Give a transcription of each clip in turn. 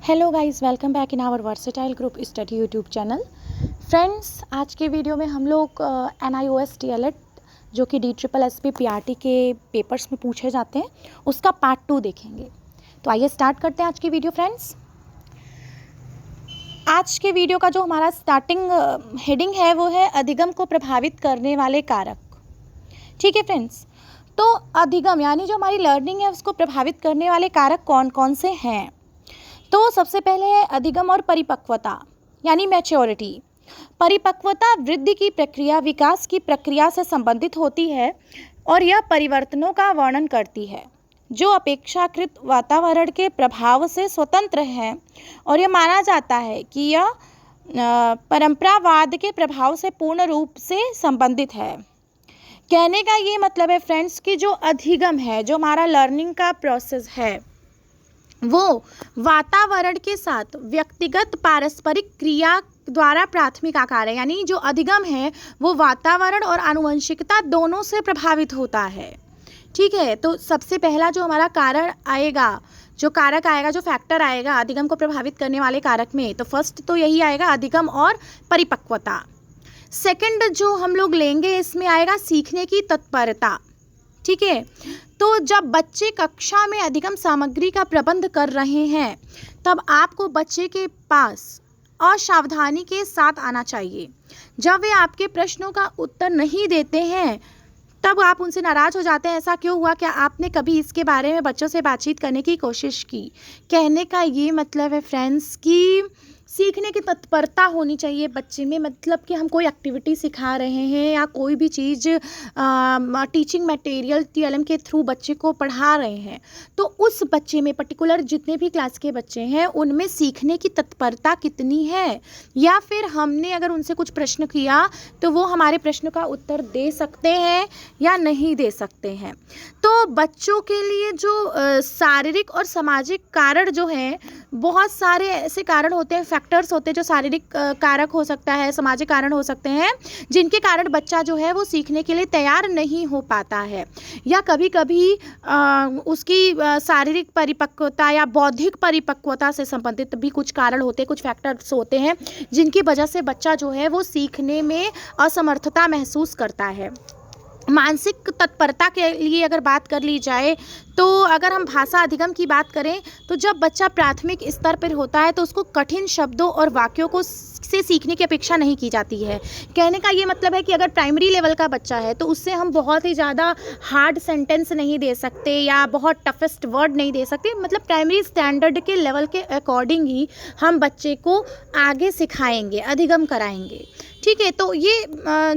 Hello guys, welcome back in our versatile group study YouTube channel. Friends, आज के video में हम लोग NIOS TLET जो कि DSSS PRT के पेपर्स में पूछे जाते हैं उसका पार्ट 2 देखेंगे। तो आइए स्टार्ट करते हैं आज की वीडियो। फ्रेंड्स, आज के वीडियो का जो हमारा स्टार्टिंग हेडिंग है वो है अधिगम को प्रभावित करने वाले कारक। ठीक है फ्रेंड्स, तो अधिगम यानी जो हमारी लर्निंग है उसको प्रभावित करने वाले कारक कौन कौन से हैं। तो सबसे पहले है अधिगम और परिपक्वता यानी मैच्योरिटी। परिपक्वता वृद्धि की प्रक्रिया, विकास की प्रक्रिया से संबंधित होती है और यह परिवर्तनों का वर्णन करती है जो अपेक्षाकृत वातावरण के प्रभाव से स्वतंत्र है, और यह माना जाता है कि यह परंपरावाद के प्रभाव से पूर्ण रूप से संबंधित है। कहने का ये मतलब है फ्रेंड्स कि जो अधिगम है, जो हमारा लर्निंग का प्रोसेस है, वो वातावरण के साथ व्यक्तिगत पारस्परिक क्रिया द्वारा प्राथमिक आकार है। यानी जो अधिगम है वो वातावरण और आनुवंशिकता दोनों से प्रभावित होता है। ठीक है, तो सबसे पहला जो हमारा कारण आएगा, जो कारक आएगा, जो फैक्टर आएगा अधिगम को प्रभावित करने वाले कारक में, तो फर्स्ट तो यही आएगा अधिगम और परिपक्वता। सेकंड जो हम लोग लेंगे इसमें आएगा सीखने की तत्परता। ठीक है, तो जब बच्चे कक्षा में अधिगम सामग्री का प्रबंध कर रहे हैं तब आपको बच्चे के पास असावधानी के साथ आना चाहिए। जब वे आपके प्रश्नों का उत्तर नहीं देते हैं तब आप उनसे नाराज़ हो जाते हैं, ऐसा क्यों हुआ, क्या आपने कभी इसके बारे में बच्चों से बातचीत करने की कोशिश की। कहने का ये मतलब है फ्रेंड्स कि सीखने की तत्परता होनी चाहिए बच्चे में। मतलब कि हम कोई एक्टिविटी सिखा रहे हैं या कोई भी चीज़ टीचिंग मटेरियल TLM के थ्रू बच्चे को पढ़ा रहे हैं, तो उस बच्चे में पर्टिकुलर जितने भी क्लास के बच्चे हैं उनमें सीखने की तत्परता कितनी है, या फिर हमने अगर उनसे कुछ प्रश्न किया तो वो हमारे प्रश्न का उत्तर दे सकते हैं या नहीं दे सकते हैं। तो बच्चों के लिए जो शारीरिक और सामाजिक कारण जो हैं, बहुत सारे ऐसे कारण होते हैं, फैक्टर्स होते हैं जो शारीरिक कारक हो सकता है, सामाजिक कारण हो सकते हैं, जिनके कारण बच्चा जो है वो सीखने के लिए तैयार नहीं हो पाता है, या कभी कभी उसकी शारीरिक परिपक्वता या बौद्धिक परिपक्वता से संबंधित भी कुछ कारण होते हैं, कुछ फैक्टर्स होते हैं जिनकी वजह से बच्चा जो है वो सीखने में असमर्थता महसूस करता है। मानसिक तत्परता के लिए अगर बात कर ली जाए तो अगर हम भाषा अधिगम की बात करें तो जब बच्चा प्राथमिक स्तर पर होता है तो उसको कठिन शब्दों और वाक्यों को से सीखने की अपेक्षा नहीं की जाती है। कहने का ये मतलब है कि अगर प्राइमरी लेवल का बच्चा है तो उससे हम बहुत ही ज़्यादा हार्ड सेंटेंस नहीं दे सकते या बहुत टफेस्ट वर्ड नहीं दे सकते। मतलब प्राइमरी स्टैंडर्ड के लेवल के अकॉर्डिंग ही हम बच्चे को आगे सिखाएंगे, अधिगम कराएंगे। ठीक है, तो ये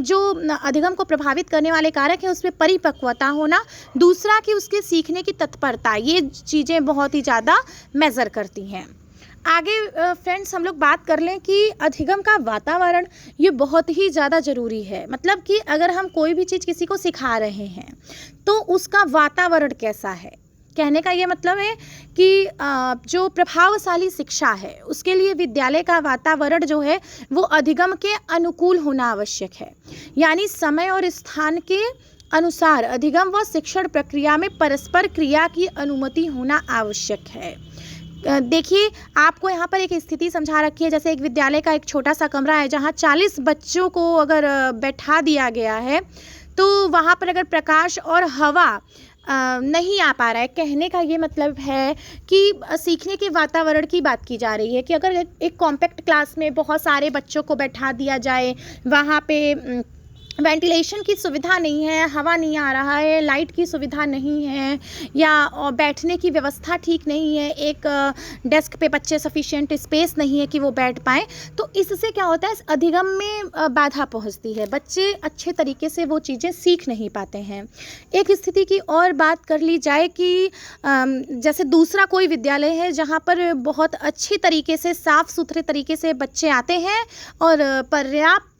जो अधिगम को प्रभावित करने वाले कारक है उसमें परिपक्वता होना, दूसरा कि उसके सीखने की तत्परता, ये चीज़ें बहुत ही ज़्यादा मेज़र करती हैं। आगे फ्रेंड्स हम लोग बात कर लें कि अधिगम का वातावरण ये बहुत ही ज़्यादा ज़रूरी है। मतलब कि अगर हम कोई भी चीज़ किसी को सिखा रहे हैं तो उसका वातावरण कैसा है। कहने का ये मतलब है कि जो प्रभावशाली शिक्षा है उसके लिए विद्यालय का वातावरण जो है वो अधिगम के अनुकूल होना आवश्यक है। यानी समय और स्थान के अनुसार अधिगम व शिक्षण प्रक्रिया में परस्पर क्रिया की अनुमति होना आवश्यक है। देखिए, आपको यहाँ पर एक स्थिति समझा रखी है, जैसे एक विद्यालय का एक छोटा सा कमरा है जहाँ 40 बच्चों को अगर बैठा दिया गया है तो वहाँ पर अगर प्रकाश और हवा नहीं आ पा रहा है। कहने का ये मतलब है कि सीखने के वातावरण की बात की जा रही है कि अगर एक कॉम्पैक्ट क्लास में बहुत सारे बच्चों को बैठा दिया जाए, वहाँ पे वेंटिलेशन की सुविधा नहीं है, हवा नहीं आ रहा है, लाइट की सुविधा नहीं है, या बैठने की व्यवस्था ठीक नहीं है, एक डेस्क पे बच्चे सफिशिएंट स्पेस नहीं है कि वो बैठ पाएँ, तो इससे क्या होता है, अधिगम में बाधा पहुंचती है। बच्चे अच्छे तरीके से वो चीज़ें सीख नहीं पाते हैं। एक स्थिति की और बात कर ली जाए कि जैसे दूसरा कोई विद्यालय है जहाँ पर बहुत अच्छी तरीके से, साफ़ सुथरे तरीके से बच्चे आते हैं और पर्याप्त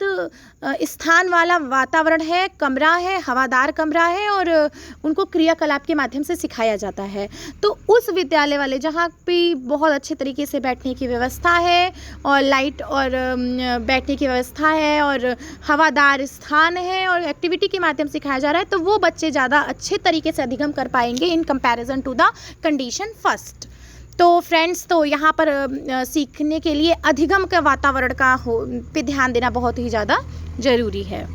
स्थान वाला वातावरण है, कमरा है, हवादार कमरा है, और उनको क्रियाकलाप के माध्यम से सिखाया जाता है। तो उस विद्यालय वाले जहाँ पे बहुत अच्छे तरीके से बैठने की व्यवस्था है और लाइट और बैठने की व्यवस्था है और हवादार स्थान है और एक्टिविटी के माध्यम से सिखाया जा रहा है, तो वो बच्चे ज़्यादा अच्छे तरीके से अधिगम कर पाएंगे in comparison to the condition first. तो फ्रेंड्स, तो यहाँ पर सीखने के लिए अधिगम के वातावरण का पे ध्यान देना बहुत ही ज़्यादा ज़रूरी है।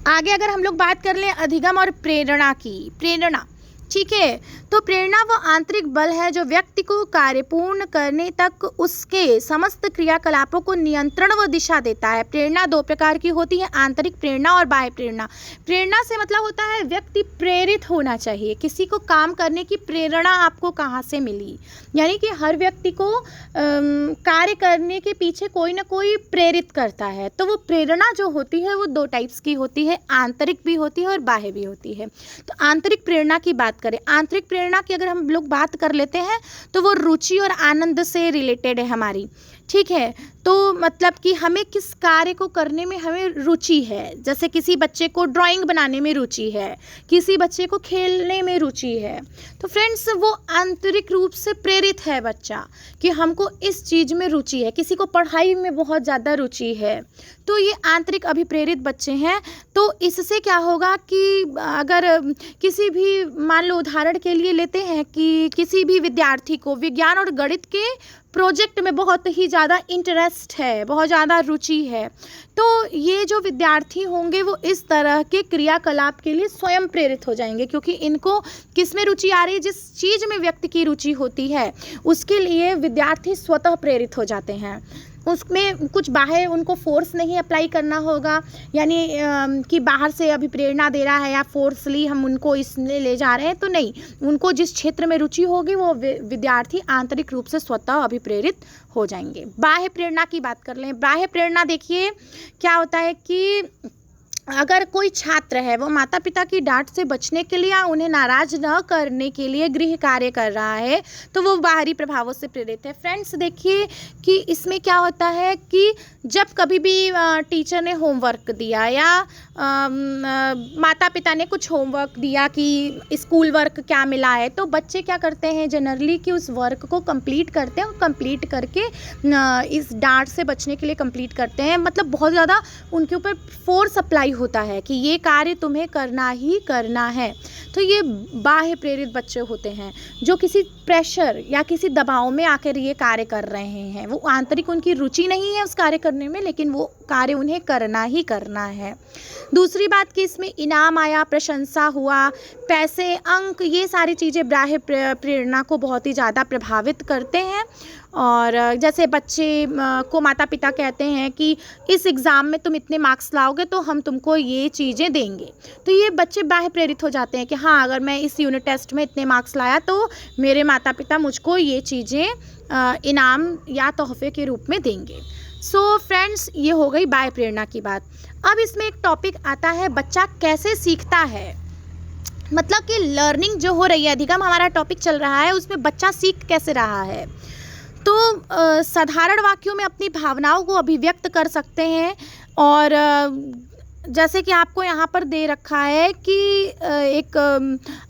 आगे अगर हम लोग बात कर लें अधिगम और प्रेरणा की, प्रेरणा, ठीक है, तो प्रेरणा वो आंतरिक बल है जो व्यक्ति को कार्य पूर्ण करने तक उसके समस्त क्रियाकलापों को नियंत्रण व दिशा देता है। प्रेरणा दो प्रकार की होती है, आंतरिक प्रेरणा और बाह्य प्रेरणा। प्रेरणा से मतलब होता है व्यक्ति प्रेरित होना चाहिए, किसी को काम करने की प्रेरणा आपको कहाँ से मिली, यानी कि हर व्यक्ति को कार्य करने के पीछे कोई ना कोई प्रेरित करता है। तो वो प्रेरणा जो होती है वो दो टाइप्स की होती है, आंतरिक भी होती है और बाह्य भी होती है। तो आंतरिक प्रेरणा की बात करें, आंतरिक प्रेरणा की अगर हम लोग बात कर लेते हैं तो वो रुचि और आनंद से रिलेटेड है हमारी, ठीक है। तो मतलब कि हमें किस कार्य को करने में हमें रुचि है, जैसे किसी बच्चे को ड्राइंग बनाने में रुचि है, किसी बच्चे को खेलने में रुचि है, तो फ्रेंड्स वो आंतरिक रूप से प्रेरित है बच्चा कि हमको इस चीज़ में रुचि है। किसी को पढ़ाई में बहुत ज़्यादा रुचि है, तो ये आंतरिक अभिप्रेरित बच्चे हैं। तो इससे क्या होगा कि अगर किसी भी, मान लो उदाहरण के लिए लेते हैं कि किसी भी विद्यार्थी को विज्ञान और गणित के प्रोजेक्ट में बहुत ही ज़्यादा इंटरेस्ट है, बहुत ज़्यादा रुचि है, तो ये जो विद्यार्थी होंगे वो इस तरह के क्रियाकलाप के लिए स्वयं प्रेरित हो जाएंगे, क्योंकि इनको किस में रुचि आ रही है, जिस चीज़ में व्यक्ति की रुचि होती है उसके लिए विद्यार्थी स्वतः प्रेरित हो जाते हैं। उसमें कुछ बाहर उनको फोर्स नहीं अप्लाई करना होगा, यानी कि बाहर से अभी प्रेरणा दे रहा है या फोर्सली हम उनको इसमें ले जा रहे हैं, तो नहीं, उनको जिस क्षेत्र में रुचि होगी वो विद्यार्थी आंतरिक रूप से स्वतः अभिप्रेरित हो जाएंगे। बाह्य प्रेरणा की बात कर लें, बाह्य प्रेरणा देखिए क्या होता है कि अगर कोई छात्र है वो माता पिता की डांट से बचने के लिए या उन्हें नाराज न करने के लिए गृह कार्य कर रहा है, तो वो बाहरी प्रभावों से प्रेरित है। फ्रेंड्स देखिए कि इसमें क्या होता है कि जब कभी भी टीचर ने होमवर्क दिया या माता पिता ने कुछ होमवर्क दिया कि स्कूल वर्क क्या मिला है, तो बच्चे क्या करते हैं जनरली कि उस वर्क को कंप्लीट करते हैं और कंप्लीट करके इस डांट से बचने के लिए कंप्लीट करते हैं। मतलब बहुत ज़्यादा उनके ऊपर फोर्स अप्लाई होता है कि ये कार्य तुम्हें करना ही करना है। तो ये बाह्य प्रेरित बच्चे होते हैं जो किसी प्रेशर या किसी दबाव में आकर ये कार्य कर रहे हैं। वो आंतरिक उनकी रुचि नहीं है उस कार्य करने में, लेकिन वो कार्य उन्हें करना ही करना है। दूसरी बात कि इसमें इनाम आया, प्रशंसा हुआ, पैसे, अंक, ये सारी चीज़ें बाह्य प्रेरणा को बहुत ही ज़्यादा प्रभावित करते हैं। और जैसे बच्चे को माता पिता कहते हैं कि इस एग्ज़ाम में तुम इतने मार्क्स लाओगे तो हम तुमको ये चीज़ें देंगे, तो ये बच्चे बाह्य प्रेरित हो जाते हैं कि हाँ, अगर मैं इस यूनिट टेस्ट में इतने मार्क्स लाया तो मेरे माता पिता मुझको ये चीज़ें इनाम या तोहफे के रूप में देंगे। सो फ्रेंड्स, ये हो गई बाह्य प्रेरणा की बात। अब इसमें एक टॉपिक आता है, बच्चा कैसे सीखता है, मतलब कि लर्निंग जो हो रही है, अधिगम हमारा टॉपिक चल रहा है, उसमें बच्चा सीख कैसे रहा है। तो साधारण वाक्यों में अपनी भावनाओं को अभिव्यक्त कर सकते हैं। और जैसे कि आपको यहाँ पर दे रखा है कि एक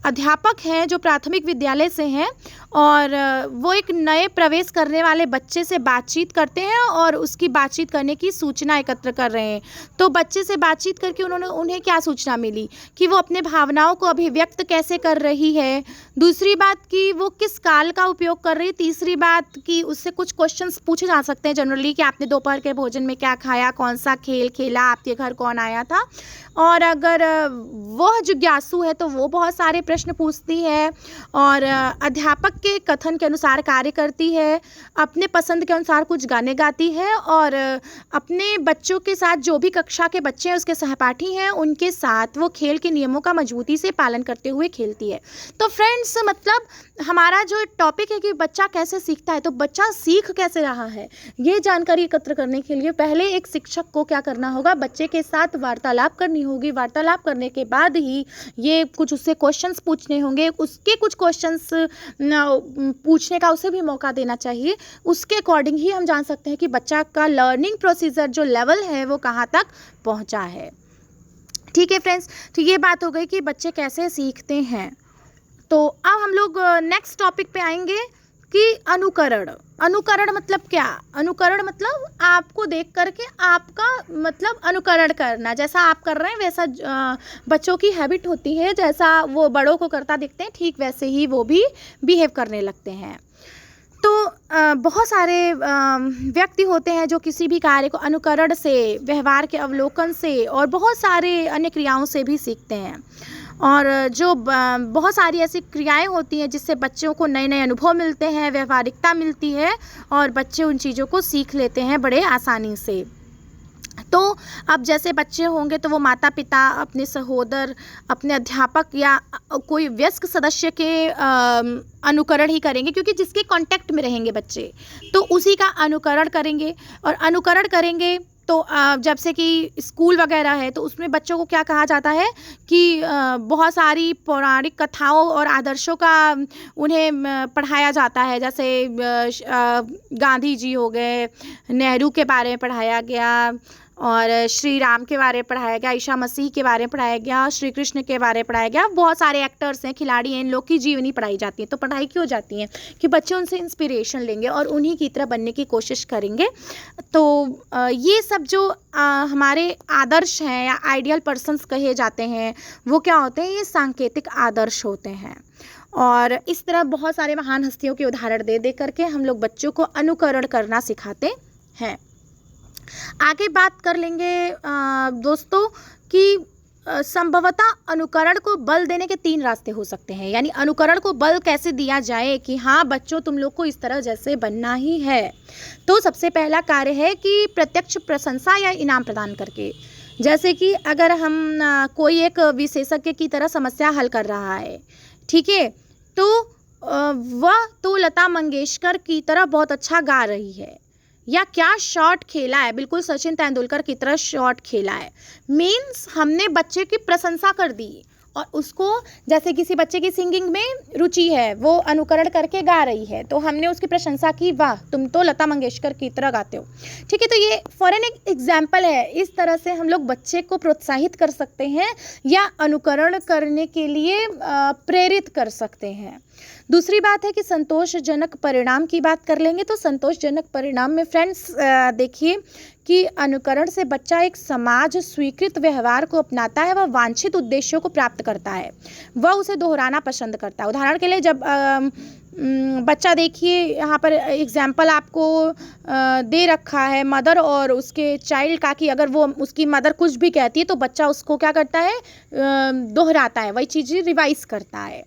अध्यापक हैं जो प्राथमिक विद्यालय से हैं और वो एक नए प्रवेश करने वाले बच्चे से बातचीत करते हैं और उसकी बातचीत करने की सूचना एकत्र कर रहे हैं। तो बच्चे से बातचीत करके उन्हें क्या सूचना मिली कि वो अपने भावनाओं को अभिव्यक्त कैसे कर रही है। दूसरी बात कि वो किस काल का उपयोग कर रही है। तीसरी बात कि उससे कुछ क्वेश्चंस पूछे जा सकते हैं जनरली कि आपने दोपहर के भोजन में क्या खाया, कौन सा खेल खेला, आपके घर कौन आया था। और अगर वह जिज्ञासु है तो वो बहुत सारे प्रश्न पूछती है और अध्यापक के कथन के अनुसार कार्य करती है, अपने पसंद के अनुसार कुछ गाने गाती है और अपने बच्चों के साथ, जो भी कक्षा के बच्चे हैं उसके सहपाठी हैं, उनके साथ वो खेल के नियमों का मजबूती से पालन करते हुए खेलती है। तो फ्रेंड्स, मतलब हमारा जो टॉपिक है कि बच्चा कैसे सीखता है, तो बच्चा सीख कैसे रहा है, ये जानकारी एकत्र करने के लिए पहले एक शिक्षक को क्या करना होगा, बच्चे के साथ वार्तालाप करनी होगी। वार्तालाप करने के बाद ही ये कुछ उससे क्वेश्चंस पूछने होंगे, उसके कुछ क्वेश्चंस पूछने का उसे भी मौका देना चाहिए। उसके अकॉर्डिंग ही हम जान सकते हैं कि बच्चा का लर्निंग प्रोसीजर जो लेवल है वो कहाँ तक पहुँचा है। ठीक है फ्रेंड्स, तो ये बात हो गई कि बच्चे कैसे सीखते हैं। तो अब हम लोग नेक्स्ट टॉपिक पे आएंगे कि अनुकरण मतलब क्या? अनुकरण मतलब आपको देख करके आपका मतलब अनुकरण करना, जैसा आप कर रहे हैं वैसा बच्चों की हैबिट होती है, जैसा वो बड़ों को करता दिखते हैं ठीक वैसे ही वो भी बिहेव करने लगते हैं। तो बहुत सारे व्यक्ति होते हैं जो किसी भी कार्य को अनुकरण से, व्यवहार के अवलोकन से और बहुत सारे अन्य क्रियाओं से भी सीखते हैं। और जो बहुत सारी ऐसी क्रियाएं होती हैं जिससे बच्चों को नए नए अनुभव मिलते हैं, व्यवहारिकता मिलती है और बच्चे उन चीज़ों को सीख लेते हैं बड़े आसानी से। तो अब जैसे बच्चे होंगे तो वो माता पिता, अपने सहोदर, अपने अध्यापक या कोई वयस्क सदस्य के अनुकरण ही करेंगे, क्योंकि जिसके कांटेक्ट में रहेंगे बच्चे तो उसी का अनुकरण करेंगे। और अनुकरण करेंगे तो जब से कि स्कूल वगैरह है तो उसमें बच्चों को क्या कहा जाता है कि बहुत सारी पौराणिक कथाओं और आदर्शों का उन्हें पढ़ाया जाता है। जैसे गांधी जी हो गए, नेहरू के बारे में पढ़ाया गया, और श्री राम के बारे में पढ़ाया गया, ईसा मसीह के बारे में पढ़ाया गया, श्री कृष्ण के बारे में पढ़ाया गया। बहुत सारे एक्टर्स हैं, खिलाड़ी हैं, इन लोग की जीवनी पढ़ाई जाती है। तो पढ़ाई क्यों जाती है कि बच्चे उनसे इंस्पिरेशन लेंगे और उन्हीं की तरह बनने की कोशिश करेंगे। तो ये सब जो हमारे आदर्श हैं या आइडियल पर्सन्स कहे जाते हैं वो क्या होते हैं? ये सांकेतिक आदर्श होते हैं। और इस तरह बहुत सारे महान हस्तियों के उदाहरण दे दे करके हम लोग बच्चों को अनुकरण करना सिखाते हैं। आगे बात कर लेंगे दोस्तों कि संभवतः अनुकरण को बल देने के 3 रास्ते हो सकते हैं। यानी अनुकरण को बल कैसे दिया जाए कि हाँ बच्चों तुम लोग को इस तरह जैसे बनना ही है। तो सबसे पहला कार्य है कि प्रत्यक्ष प्रशंसा या इनाम प्रदान करके। जैसे कि अगर हम कोई एक विशेषज्ञ की तरह समस्या हल कर रहा है, ठीक है, तो वह तो लता मंगेशकर की तरह बहुत अच्छा गा रही है, या क्या शॉट खेला है, बिल्कुल सचिन तेंदुलकर की तरह शॉट खेला है, मीन्स हमने बच्चे की प्रशंसा कर दी। और उसको जैसे किसी बच्चे की सिंगिंग में रुचि है, वो अनुकरण करके गा रही है, तो हमने उसकी प्रशंसा की, वाह तुम तो लता मंगेशकर की तरह गाते हो, ठीक है। तो ये फॉर एन एग्जाम्पल है। इस तरह से हम लोग बच्चे को प्रोत्साहित कर सकते हैं या अनुकरण करने के लिए प्रेरित कर सकते हैं। दूसरी बात है कि संतोषजनक परिणाम की बात कर लेंगे। तो संतोषजनक परिणाम में फ्रेंड्स देखिए कि अनुकरण से बच्चा एक समाज स्वीकृत व्यवहार को अपनाता है, वह वांछित उद्देश्यों को प्राप्त करता है, वह उसे दोहराना पसंद करता है। उदाहरण के लिए जब बच्चा देखिए यहाँ पर एग्जाम्पल आपको दे रखा है मदर और उसके चाइल्ड का, कि अगर वो उसकी मदर कुछ भी कहती है तो बच्चा उसको क्या करता है, दोहराता है, वही चीज़ रिवाइज करता है।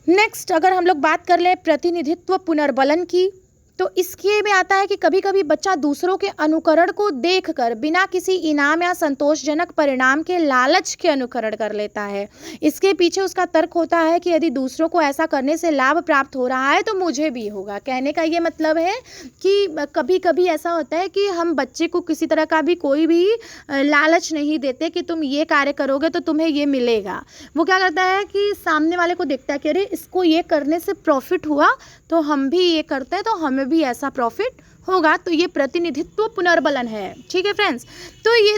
नेक्स्ट अगर हम लोग बात कर लें प्रतिनिधित्व पुनर्बलन की, तो इसके में आता है कि कभी कभी बच्चा दूसरों के अनुकरण को देखकर बिना किसी इनाम या संतोषजनक परिणाम के लालच के अनुकरण कर लेता है। इसके पीछे उसका तर्क होता है कि यदि दूसरों को ऐसा करने से लाभ प्राप्त हो रहा है तो मुझे भी होगा। कहने का ये मतलब है कि कभी कभी ऐसा होता है कि हम बच्चे को किसी तरह का भी कोई भी लालच नहीं देते कि तुम ये कार्य करोगे तो तुम्हें ये मिलेगा। वो क्या करता है कि सामने वाले को देखता है कि अरे इसको ये करने से प्रॉफिट हुआ तो हम भी ये करते हैं तो हमें भी ऐसा प्रॉफिट होगा। तो ये प्रतिनिधित्व पुनर्बलन है, ठीक है फ्रेंड्स। तो ये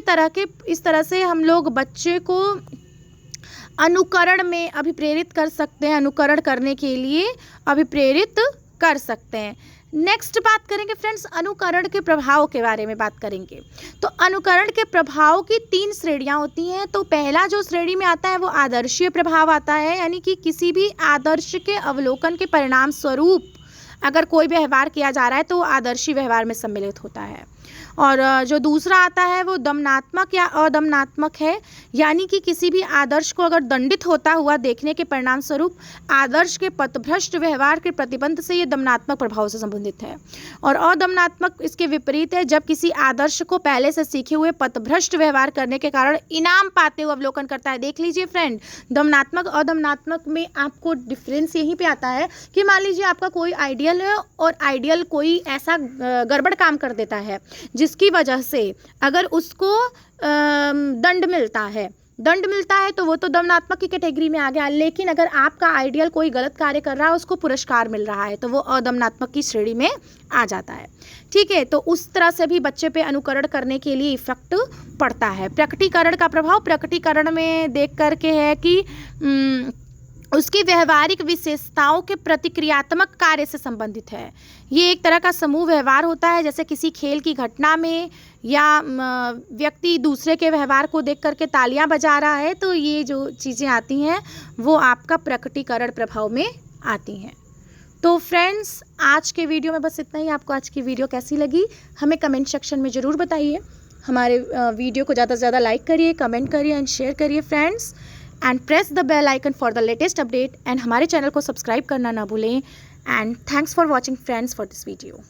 इस तरह से हम लोग बच्चे को अनुकरण में अभिप्रेरित कर सकते हैं, अनुकरण करने के लिए अभिप्रेरित कर सकते हैं। नेक्स्ट बात करेंगे फ्रेंड्स, अनुकरण के प्रभाव के बारे में बात करेंगे। तो अनुकरण के प्रभाव की 3 श्रेणियां होती हैं। तो पहला जो श्रेणी में आता है वो आदर्शीय प्रभाव आता है, यानी कि किसी भी आदर्श के अवलोकन के परिणाम स्वरूप अगर कोई व्यवहार किया जा रहा है तो वो आदर्शी व्यवहार में सम्मिलित होता है। और जो दूसरा आता है वो दमनात्मक या अदमनात्मक है, यानी कि किसी भी आदर्श को अगर दंडित होता हुआ देखने के परिणाम स्वरूप आदर्श के पथभ्रष्ट व्यवहार के प्रतिबंध से ये दमनात्मक प्रभाव से संबंधित है। और अदमनात्मक इसके विपरीत है, जब किसी आदर्श को पहले से सीखे हुए पथभ्रष्ट व्यवहार करने के कारण इनाम पाते हुए अवलोकन करता है। देख लीजिए फ्रेंड, दमनात्मक अदमनात्मक में आपको डिफरेंस यहीं पे आता है कि मान लीजिए आपका कोई आइडियल है और आइडियल कोई ऐसा गड़बड़ काम कर देता है जिसकी वजह से अगर उसको दंड मिलता है तो वो तो दमनात्मक की कैटेगरी में आ गया। लेकिन अगर आपका आइडियल कोई गलत कार्य कर रहा है, उसको पुरस्कार मिल रहा है, तो वो अदमनात्मक की श्रेणी में आ जाता है, ठीक है। तो उस तरह से भी बच्चे पे अनुकरण करने के लिए इफेक्ट पड़ता है। प्रकटीकरण का प्रभाव, प्रकटीकरण में देख करके है कि उसकी व्यवहारिक विशेषताओं के प्रतिक्रियात्मक कार्य से संबंधित है। ये एक तरह का समूह व्यवहार होता है, जैसे किसी खेल की घटना में या व्यक्ति दूसरे के व्यवहार को देख करके तालियां बजा रहा है, तो ये जो चीज़ें आती हैं वो आपका प्रकटीकरण प्रभाव में आती हैं। तो फ्रेंड्स, आज के वीडियो में बस इतना ही। आपको आज की वीडियो कैसी लगी हमें कमेंट सेक्शन में ज़रूर बताइए। हमारे वीडियो को ज़्यादा से ज़्यादा लाइक करिए, कमेंट करिए एंड शेयर करिए friends, and press the bell icon for the latest update, and हमारे चैनल को सब्सक्राइब करना ना भूलें। And thanks for watching friends for this video.